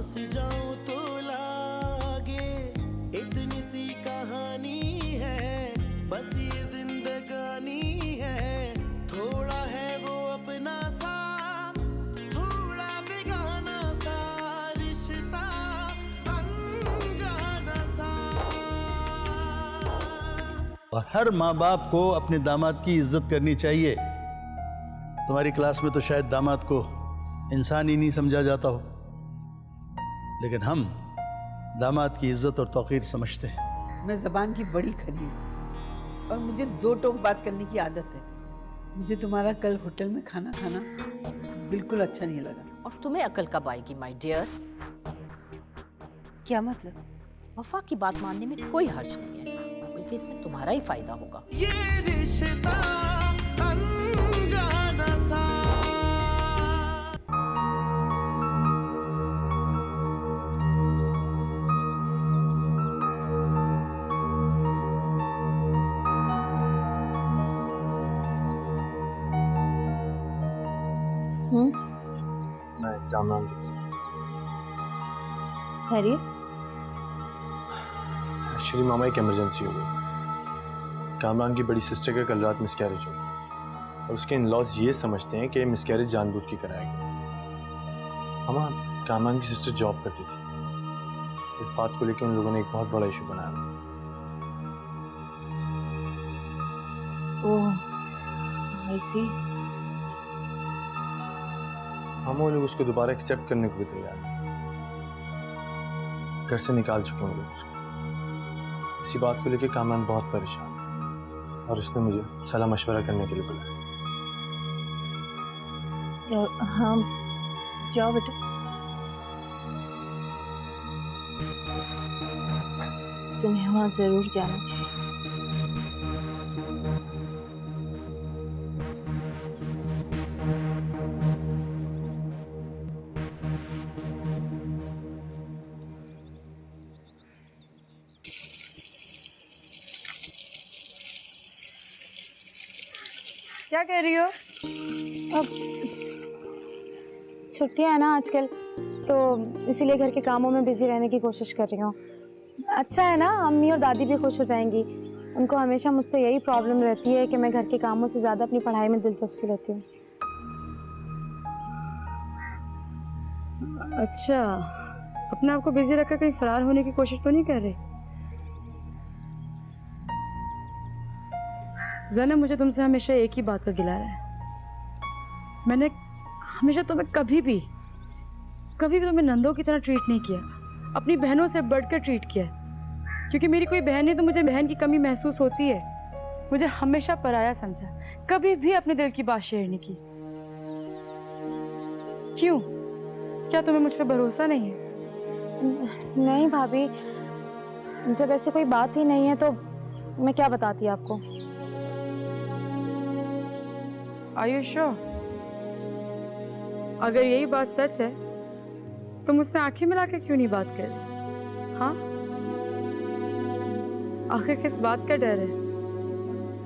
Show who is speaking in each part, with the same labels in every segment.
Speaker 1: फंस जाऊं तो लागे इतनी सी कहानी है, बस ये जिंदगानी है। थोड़ा है वो अपना सा, थोड़ा बेगाना सा रिश्ता, अनजाना सा।
Speaker 2: और हर माँ बाप को अपने दामाद की इज्जत करनी चाहिए। तुम्हारी क्लास में तो शायद दामाद को इंसान ही नहीं समझा जाता हो, लेकिन हम दामाद की इज्जत और तौकीर समझते हैं।
Speaker 3: मैं ज़बान की बड़ी खरी हूँ और मुझे दो टोक बात करने की आदत है। मुझे तुम्हारा कल होटल में खाना खाना बिल्कुल अच्छा नहीं लगा।
Speaker 4: और तुम्हें अकल कब आएगी माय डियर?
Speaker 5: क्या मतलब?
Speaker 4: वफा की बात मानने में कोई हर्ज नहीं है, बल्कि इसमें तुम्हारा ही फायदा होगा।
Speaker 1: ये रिश्ता अनजाना सा।
Speaker 6: मैं कामरान
Speaker 5: खैरियत?
Speaker 6: एक्चुअली मामा एक इमरजेंसी हो गई। कामरान की बड़ी सिस्टर का कल रात मिसकैरेज हो गई और उसके इन-लॉज ये समझते हैं कि मिसकैरेज जानबूझ के कराया गया। मामा, कामरान की सिस्टर जॉब करती थी। इस बात को लेकर उन लोगों ने एक बहुत बड़ा इशू बनाया।
Speaker 5: ओह, आई सी।
Speaker 6: हम वो लोग उसको दोबारा एक्सेप्ट करने को भी तैयार हैं। घर से निकाल चुके हैं लोग उसको। इसी बात को लेकर कामरान बहुत परेशान है और उसने मुझे सलाह मशवरा करने के लिए बुलाया।
Speaker 5: हाँ, जाओ बेटा। तुम्हें वहां जरूर जाना चाहिए।
Speaker 7: क्या कह रही हो?
Speaker 8: अब छुट्टियां है ना आजकल, तो इसीलिए घर के कामों में बिजी रहने की कोशिश कर रही हूँ। अच्छा है ना, अम्मी और दादी भी खुश हो जाएंगी। उनको हमेशा मुझसे यही प्रॉब्लम रहती है कि मैं घर के कामों से ज़्यादा अपनी पढ़ाई में दिलचस्पी लेती हूँ।
Speaker 7: अच्छा, अपने आप को बिजी रखकर कहीं फरार होने की कोशिश तो नहीं कर रही? ज़ैनब, मुझे तुमसे हमेशा एक ही बात का गिला है। मैंने हमेशा तुम्हें कभी भी तुम्हें नंदों की तरह ट्रीट नहीं किया, अपनी बहनों से बढ़कर ट्रीट किया। क्योंकि मेरी कोई बहन नहीं तो मुझे बहन की कमी महसूस होती है। मुझे हमेशा पराया समझा, कभी भी अपने दिल की बात शेयर नहीं की। क्यों? क्या तुम्हें मुझ पर भरोसा नहीं है?
Speaker 8: नहीं भाभी, जब ऐसी कोई बात ही नहीं है तो मैं क्या बताती आपको।
Speaker 7: Are you sure? अगर यही बात सच है तो मुझसे आंखें मिला के क्यों नहीं बात कर रही? हाँ, आखिर किस बात का डर है?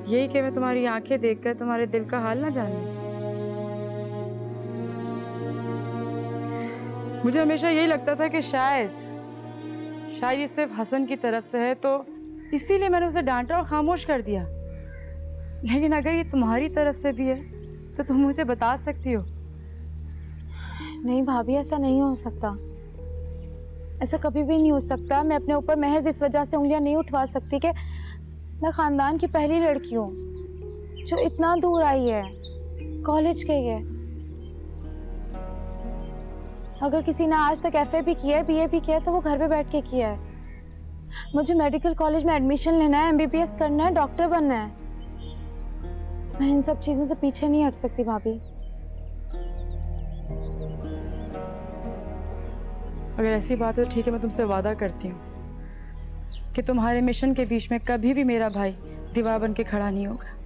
Speaker 7: यही कि मैं तुम्हारी आंखें देखकर तुम्हारे दिल का हाल ना जानूं। मुझे हमेशा यही लगता था कि शायद ये सिर्फ हसन की तरफ से है, तो इसीलिए मैंने उसे डांटा और खामोश कर दिया। लेकिन अगर ये तुम्हारी तरफ से भी है तो तुम मुझे बता सकती हो।
Speaker 8: नहीं भाभी, ऐसा नहीं हो सकता। ऐसा कभी भी नहीं हो सकता। मैं अपने ऊपर महज इस वजह से उंगलियां नहीं उठवा सकती कि मैं खानदान की पहली लड़की हूँ जो इतना दूर आई है, कॉलेज गई है। अगर किसी ने आज तक FA भी किया है, BA भी किया है, तो वो घर पे बैठ के किया है। मुझे मेडिकल कॉलेज में एडमिशन लेना है, MBBS करना है, डॉक्टर बनना है। मैं इन सब चीजों से पीछे नहीं हट सकती भाभी।
Speaker 7: अगर ऐसी बात है तो ठीक है, मैं तुमसे वादा करती हूँ कि तुम्हारे मिशन के बीच में कभी भी मेरा भाई दीवार बन के खड़ा नहीं होगा।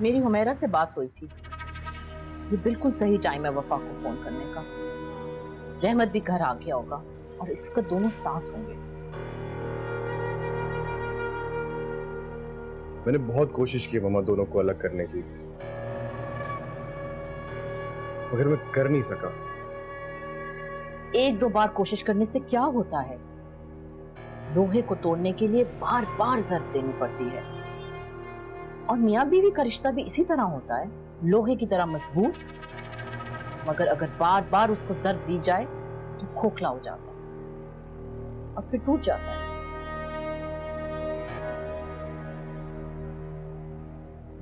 Speaker 4: मेरी हुमैरा से बात हुई थी, ये बिल्कुल सही टाइम है वफा को फोन करने का। रहमत भी घर आ गया होगा और इस वक्त दोनों साथ होंगे।
Speaker 9: मैंने बहुत कोशिश की मम्मा दोनों को अलग करने की, मगर मैं कर नहीं सका।
Speaker 4: एक दो बार कोशिश करने से क्या होता है? लोहे को तोड़ने के लिए बार बार जर्ब देनी पड़ती है। और मियां बीवी का रिश्ता भी इसी तरह होता है, लोहे की तरह मजबूत, मगर अगर बार बार उसको जर्ब दी जाए तो खोखला हो जाता है और फिर टूट जाता है।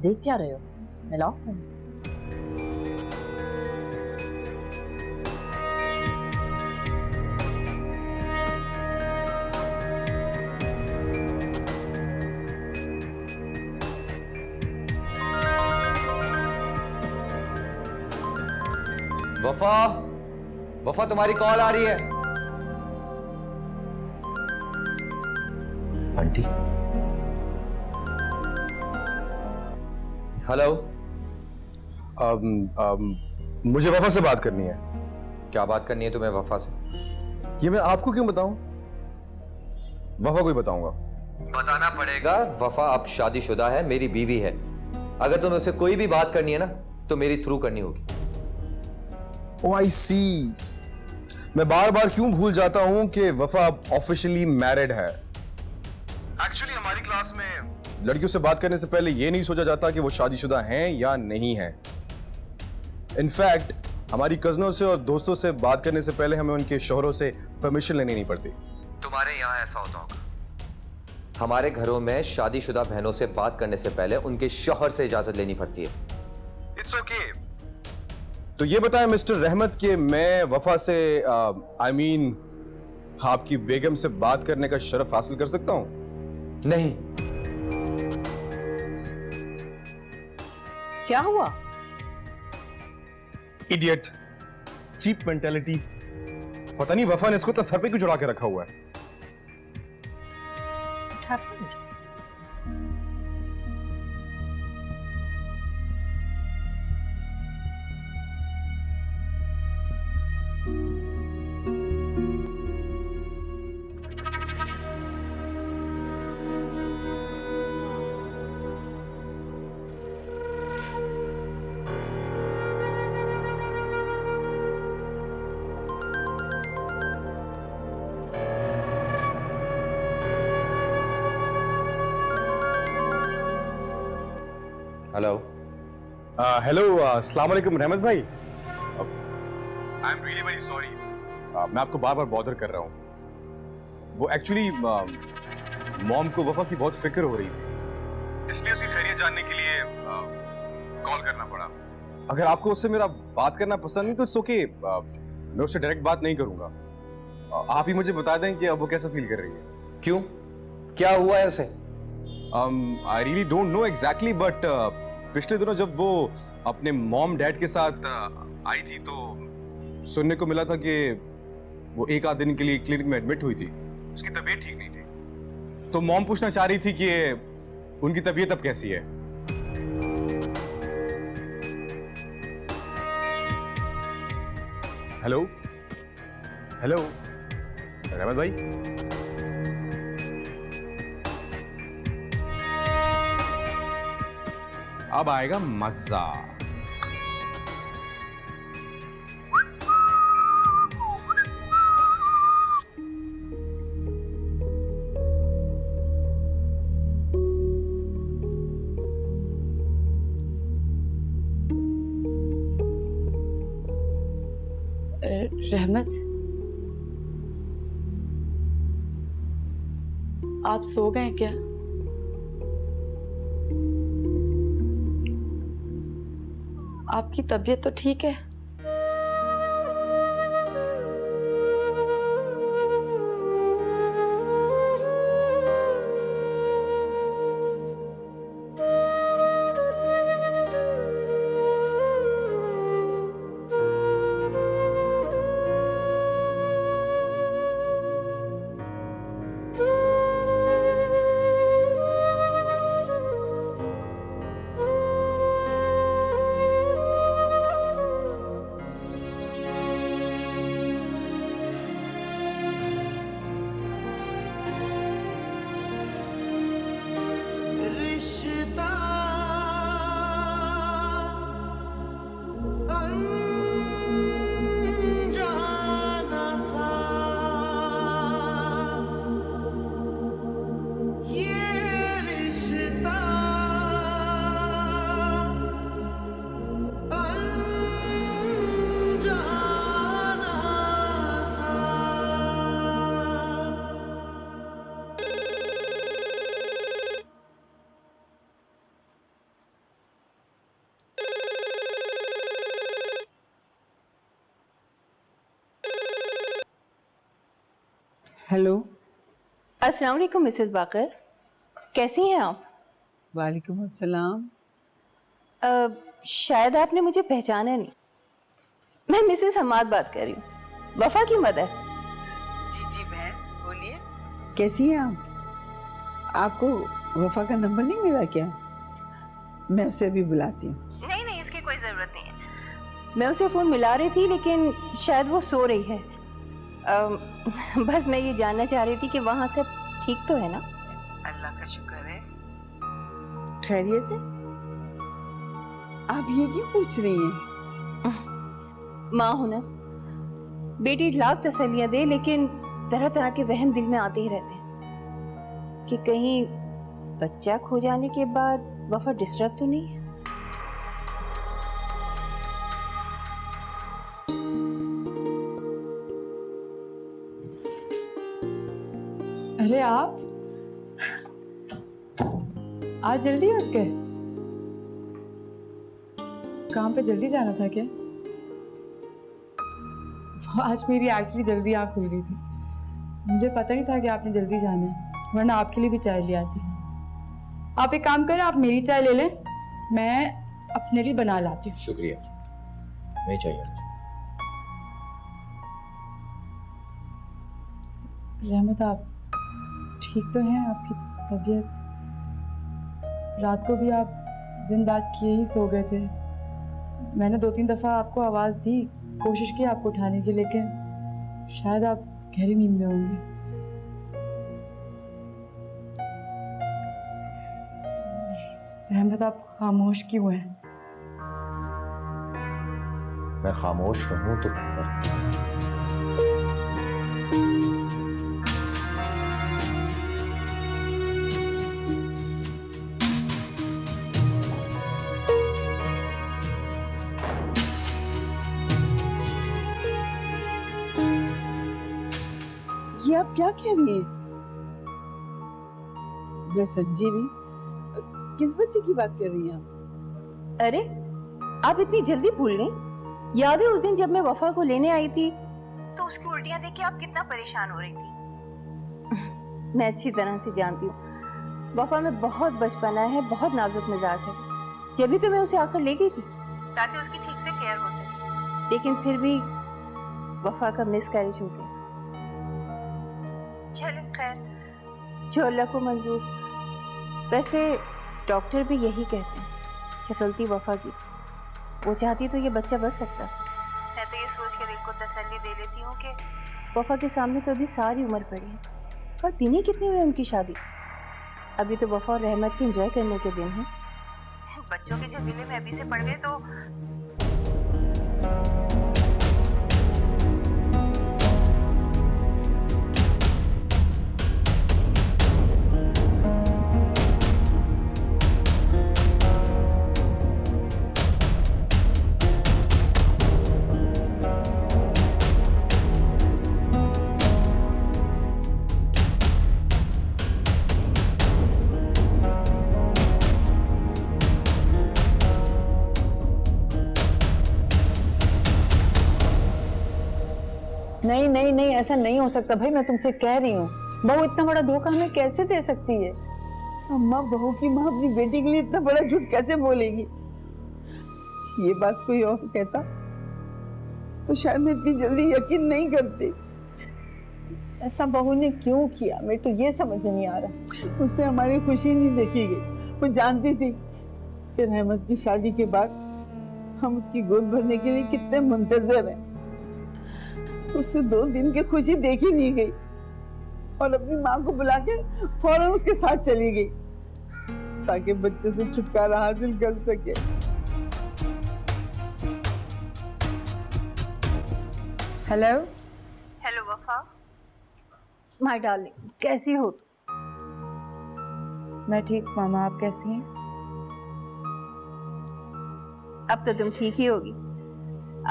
Speaker 4: देख क्या रहे हो? मिलाओ फोन।
Speaker 10: वफा, वफा तुम्हारी कॉल आ रही है। Aunty, hello.
Speaker 9: मुझे वफा से बात करनी है।
Speaker 10: क्या बात करनी है तुम्हें वफा से?
Speaker 9: ये मैं आपको क्यों बताऊं? वफा को ही बताऊंगा।
Speaker 10: बताना पड़ेगा। वफा अब शादीशुदा है, मेरी बीवी है। अगर तुम्हें उससे कोई भी बात करनी है ना तो मेरी थ्रू करनी होगी।
Speaker 9: ओह आई सी। मैं बार बार क्यों भूल जाता हूं कि वफा अब ऑफिशियली मैरिड है। एक्चुअली हमारी क्लास में लड़कियों से बात करने से पहले यह नहीं सोचा जाता कि वो शादीशुदा हैं या नहीं हैं। इनफैक्ट हमारी कजनों से और दोस्तों से बात करने से पहले हमें उनके शौहरों से परमिशन लेनी नहीं पड़ती।
Speaker 10: तुम्हारे यहाँ ऐसा होता होगा। हमारे घरों में शादीशुदा बहनों से बात करने से पहले उनके शौहर से इजाजत लेनी पड़ती है।
Speaker 9: It's okay. तो ये बताएं मिस्टर रहमत कि मैं वफा से आई मीन आपकी बेगम से बात करने का शरफ हासिल कर सकता हूं?
Speaker 10: नहीं।
Speaker 4: क्या हुआ?
Speaker 9: Idiot, cheap mentality. पता नहीं वफा ने इसको तो सर पे क्यों चढ़ा के रखा हुआ है।
Speaker 4: What happened?
Speaker 10: हेलो।
Speaker 9: हेलो, अस्सलाम वालेकुम रहमत भाई। I am really very sorry, मैं आपको बार बार बॉदर कर रहा हूँ। वो एक्चुअली मॉम को वफा की बहुत फिक्र हो रही थी, इसलिए उसकी खैरियत जानने के लिए कॉल करना पड़ा। अगर आपको उससे मेरा बात करना पसंद नहीं तो इट्स ओके, मैं उससे डायरेक्ट बात नहीं करूंगा। आप ही मुझे बता दें कि अब वो कैसा फील कर रही है।
Speaker 10: क्यों, क्या हुआ है उसे?
Speaker 9: I really don't know exactly, but पिछले दिनों जब वो अपने मॉम डैड के साथ आई थी तो सुनने को मिला था कि वो एक आध दिन के लिए क्लिनिक में एडमिट हुई थी। उसकी तबीयत ठीक नहीं थी, तो मॉम पूछना चाह रही थी कि उनकी तबीयत अब कैसी है। हेलो हेलो रहमत भाई। अब आएगा मजा।
Speaker 7: रहमत, आप सो गए क्या? आपकी तबीयत तो ठीक है?
Speaker 3: हेलो।
Speaker 5: अस्सलाम वालेकुम मिसेस बाकर, कैसी हैं आप?
Speaker 3: वालेकुम अस्सलाम।
Speaker 5: शायद आपने मुझे पहचाना नहीं। मैं मिसेस हमाद बात कर रही हूँ, वफा की मदर।
Speaker 3: जी जी बहन, बोलिए। कैसी हैं आप? आपको वफा का नंबर नहीं मिला क्या? मैं उसे अभी बुलाती हूँ।
Speaker 5: नहीं नहीं, इसकी कोई ज़रूरत नहीं है। मैं उसे फ़ोन मिला रही थी लेकिन शायद वो सो रही है। बस मैं ये जानना चाह रही थी कि वहाँ सब ठीक तो है ना?
Speaker 3: अल्लाह का शुक्र है। खैरियत है? आप ये क्यों पूछ रही हैं?
Speaker 5: माँ हूं ना, बेटी लाख तसल्लियां दे लेकिन तरह तरह के वहम दिल में आते ही रहते हैं कि कहीं बच्चा खो जाने के बाद वफा डिस्टर्ब तो नहीं है।
Speaker 7: अरे आप आज जल्दी उठ गए? काम पे जल्दी जाना था क्या? आज मेरी एक्चुअली जल्दी आँख खुल गई थी। मुझे पता नहीं था कि आपने जल्दी जाना है, वरना आपके लिए भी चाय ले आती। आप एक काम करें, आप मेरी चाय ले लें, मैं अपने लिए बना लाती हूँ।
Speaker 10: शुक्रिया, नहीं चाहिए।
Speaker 7: रहमत, आप ठीक तो हैं? आपकी तबीयत? रात को भी आप दिन रात किए ही सो गए थे। मैंने 2-3 दफ़ा आपको आवाज़ दी, कोशिश की आपको उठाने की, लेकिन शायद आप गहरी नींद में होंगे। रहमत, आप खामोश क्यों हैं?
Speaker 10: मैं खामोश रहूं तो बेहतर है।
Speaker 3: ये आप क्या कह रही हैं? मैं समझी नहीं, किस बच्चे की बात कर रही हैं आप?
Speaker 5: अरे आप इतनी जल्दी भूल गई? याद है उस दिन जब मैं वफा को लेने आई थी तो उसकी उल्टियां देख के आप कितना परेशान हो रही थी। मैं अच्छी तरह से जानती हूँ वफा में बहुत बचपना है, बहुत नाजुक मिजाज है। जब भी तो मैं उसे आकर ले गई थी ताकि उसकी ठीक से केयर हो सके, लेकिन फिर भी वफा का मिसकैरेज हो गया। चले खैर, जो अल्लाह को मंजूर। वैसे डॉक्टर भी यही कहते हैं कि गलती वफा की थी। वो चाहती तो ये बच्चा बच सकता था। मैं तो ये सोच के दिल को तसल्ली दे लेती हूँ कि वफा के सामने तो अभी सारी उम्र पड़ी है, और दिन ही कितने हुए उनकी शादी। अभी तो वफा और रहमत के एंजॉय करने के दिन हैं। बच्चों के झमेले में अभी से पड़ गए तो
Speaker 11: नहीं नहीं नहीं, ऐसा नहीं हो सकता भाई, मैं तुमसे कह रही हूँ। बहू इतना बड़ा धोखा हमें कैसे दे सकती है?
Speaker 3: अम्मा, बहू की माँ अपनी बेटी के लिए इतना बड़ा झूठ कैसे बोलेगी? ये बात कोई और कहता तो शायद मैं इतनी जल्दी यकीन नहीं करती।
Speaker 11: ऐसा बहू ने क्यों किया, मेरे तो ये समझ में नहीं आ रहा।
Speaker 3: उससे हमारी खुशी नहीं देखी गई। वो जानती थी कि रहमत की शादी के बाद हम उसकी गोद भरने के लिए कितने मुंतजर हैं। उससे 2 दिन की खुशी देखी नहीं गई और अपनी माँ को बुला के फौरन उसके साथ चली गई ताकि बच्चे से छुटकारा हासिल कर सके।
Speaker 7: हेलो
Speaker 5: हेलो वफा, माय डार्लिंग, कैसी हो तुम?
Speaker 7: मैं ठीक, मामा आप कैसी हैं?
Speaker 5: अब तो तुम ठीक ही होगी,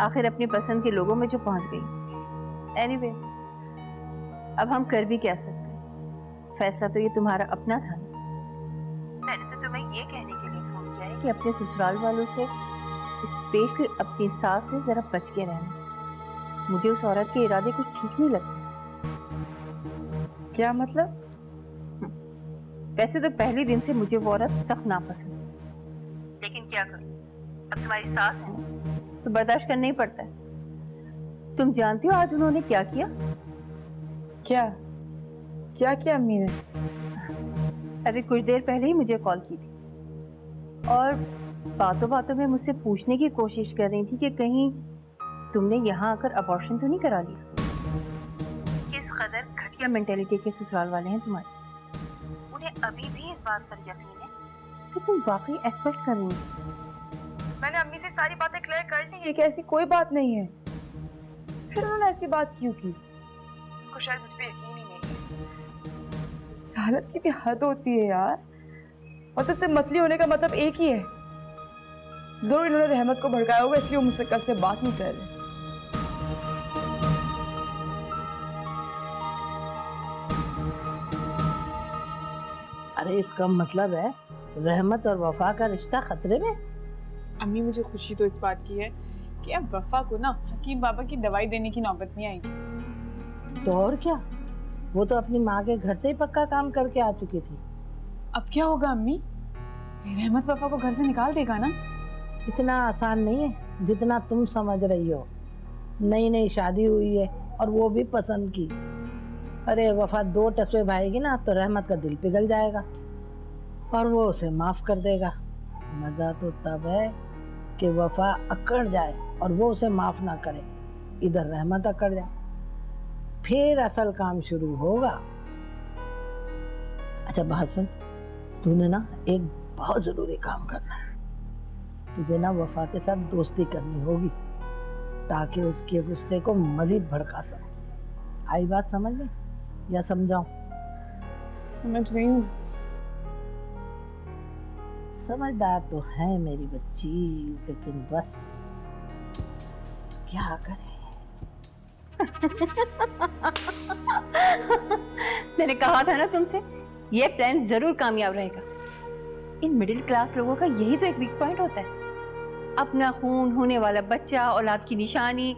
Speaker 5: आखिर अपनी पसंद के लोगों में जो पहुंच गई। एनीवे, अब हम कर भी क्या सकते हैं? फैसला तो ये तुम्हारा अपना था ना। मैंने तो तुम्हें ये कहने के लिए फोन किया है कि अपने ससुराल वालों से, स्पेशली अपनी सास से जरा बच के रहना। मुझे उस औरत के इरादे कुछ ठीक नहीं लगते।
Speaker 7: क्या मतलब?
Speaker 5: वैसे तो पहले दिन से मुझे वो औरत सख्त नापसंद है, लेकिन क्या करूं, अब तुम्हारी सास है ना, तो बर्दाश्त करना ही पड़ता है। तुम जानती हो आज उन्होंने क्या किया?
Speaker 7: क्या क्या किया अम्मी ने?
Speaker 5: अभी कुछ देर पहले ही मुझे कॉल की थी और बातों बातों में मुझसे पूछने की कोशिश कर रही थी कि कहीं तुमने यहाँ आकर अबॉर्शन तो नहीं करा लिया। किस कदर घटिया मेंटेलिटी के ससुराल वाले हैं तुम्हारे। उन्हें अभी भी इस बात पर यकीन है कि तुम वाकई एक्सपेक्ट कर रही थी।
Speaker 7: मैंने अम्मी से सारी बातें क्लियर कर ली है कि ऐसी कोई बात नहीं है। फिर उन्होंने ऐसी बात क्यों की? उनको शायद मुझ पे यकीन ही नहीं है। चालत की भी हद होती है यार। मतलब से मतली होने का मतलब एक ही है। जरूर इन्होंने रहमत को भड़काया होगा, इसलिए वो मुझसे कल से बात नहीं कर रहे।
Speaker 12: अरे इसका मतलब है रहमत और वफा का रिश्ता खतरे में।
Speaker 13: अम्मी मुझे खुशी तो इस बात की है कि अब वफा को ना हकीम बाबा की दवाई देने की नौबत नहीं आएगी।
Speaker 12: तो और क्या, वो तो अपनी माँ के घर से ही पक्का काम करके आ चुकी थी।
Speaker 13: अब क्या होगा अम्मी? रहमत वफा को घर से निकाल देगा ना?
Speaker 12: इतना आसान नहीं है जितना तुम समझ रही हो। नई नई शादी हुई है और वो भी पसंद की। अरे वफा 2 टसवे भाएगी ना तो रहमत का दिल पिघल जाएगा और वो उसे माफ कर देगा। मजा तो तब है कि वफा अकड़ जाए और वो उसे माफ ना करे, इधर रहमत अकड़ जाए, फिर असल काम शुरू होगा। अच्छा बात सुन, तूने ना एक बहुत जरूरी काम करना है। तुझे ना वफा के साथ दोस्ती करनी होगी ताकि उसके गुस्से को मजीद भड़का सको। आई बात समझ में या समझाऊं?
Speaker 13: समझ गई हूँ।
Speaker 12: समझदार तो है मेरी बच्ची, लेकिन बस क्या करे।
Speaker 5: मैंने कहा था ना तुमसे, ये प्लान जरूर कामयाब रहेगा। इन मिडिल क्लास लोगों का यही तो एक वीक पॉइंट होता है। अपना खून होने वाला बच्चा, औलाद की निशानी,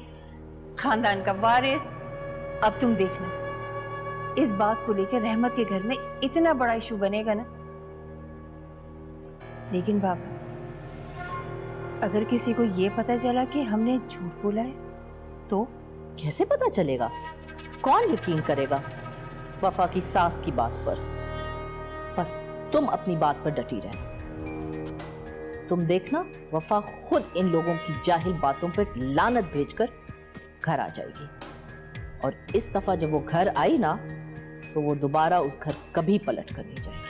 Speaker 5: खानदान का वारिस। अब तुम देखना, इस बात को लेकर रहमत के घर में इतना बड़ा इशू बनेगा ना। लेकिन बाबा, अगर किसी को ये पता चला कि हमने झूठ बोला है तो?
Speaker 4: कैसे पता चलेगा? कौन यकीन करेगा वफा की सास की बात पर? बस तुम अपनी बात पर डटी रहना। तुम देखना वफा खुद इन लोगों की जाहिल बातों पर लानत भेजकर घर आ जाएगी। और इस दफा जब वो घर आई ना तो वो दोबारा उस घर कभी पलट कर नहीं जाएगी।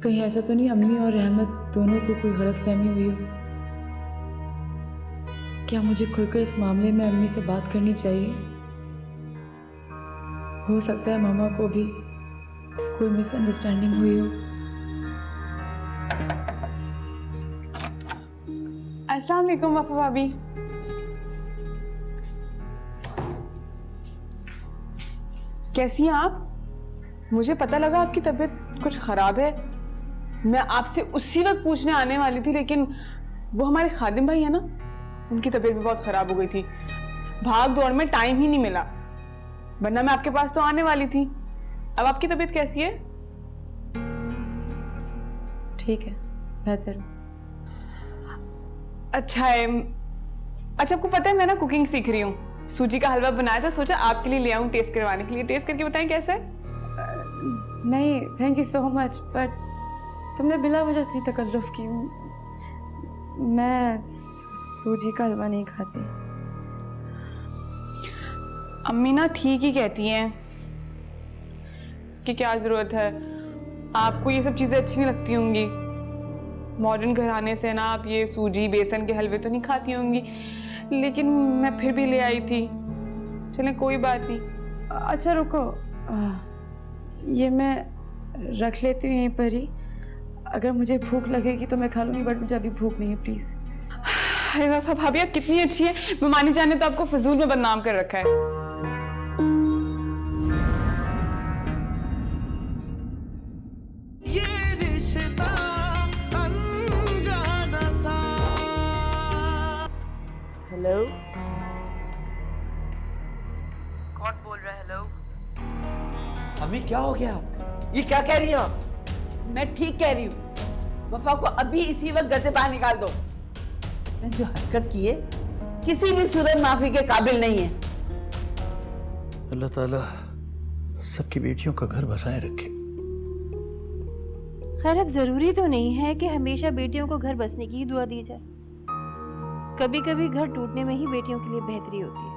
Speaker 13: कहीं ऐसा तो नहीं अम्मी और रहमत दोनों को कोई गलतफहमी हुई हो? क्या मुझे खुलकर इस मामले में अम्मी से बात करनी चाहिए? हो सकता है मामा को भी कोई मिसअंडरस्टैंडिंग हुई हो। अस्सलाम वालेकुम वफा भाभी। कैसी हैं आप? मुझे पता लगा आपकी तबीयत कुछ खराब है। मैं आपसे उसी वक्त पूछने आने वाली थी, लेकिन वो हमारे खादिम भाई है ना, उनकी तबीयत भी बहुत खराब हो गई थी। भाग दौड़ में टाइम ही नहीं मिला, वरना मैं आपके पास तो आने वाली थी। अब आपकी तबीयत कैसी है? ठीक है, बेहतर। अच्छा है। अच्छा, आपको पता है मैं ना कुकिंग सीख रही हूँ। सूजी का हलवा बनाया था, सोचा आपके लिए ले आऊँ टेस्ट करवाने के लिए। टेस्ट करके बताएं कैसा है?
Speaker 7: नहीं thank you so much, but तुमने बिला वजह इतनी तकल्लुफ की। मैं सूजी का हलवा नहीं खाती।
Speaker 13: अम्मी ना ठीक ही कहती हैं कि क्या जरूरत है, आपको ये सब चीजें अच्छी नहीं लगती होंगी। मॉडर्न घराने से ना आप ये सूजी बेसन के हलवे तो नहीं खाती होंगी, लेकिन मैं फिर भी ले आई थी। चलें कोई बात नहीं।
Speaker 7: अच्छा रुको, ये मैं रख लेती हूँ यहीं पर ही। अगर मुझे भूख लगेगी तो मैं खा लूँगी, बट मुझे अभी भूख नहीं है प्लीज़।
Speaker 13: अरे वफा भाभी आप कितनी अच्छी है। मानी जाने तो आपको फजूल में बदनाम कर रखा है।
Speaker 5: हेलो,
Speaker 3: कौन बोल रहा है? हेलो,
Speaker 14: अम्मी क्या हो गया? ये क्या कह रही हैं आप?
Speaker 3: मैं ठीक कह रही हूँ। वफा को अभी इसी वक्त घर से बाहर निकाल दो। उसने जो हरकत की है किसी भी सूरत माफी के काबिल नहीं है।
Speaker 2: अल्लाह ताला सबकी बेटियों का घर बसाए रखे।
Speaker 5: खैर अब जरूरी तो नहीं है कि हमेशा बेटियों को घर बसने की ही दुआ दी जाए। कभी कभी घर टूटने में ही बेटियों के लिए बेहतरी होती है।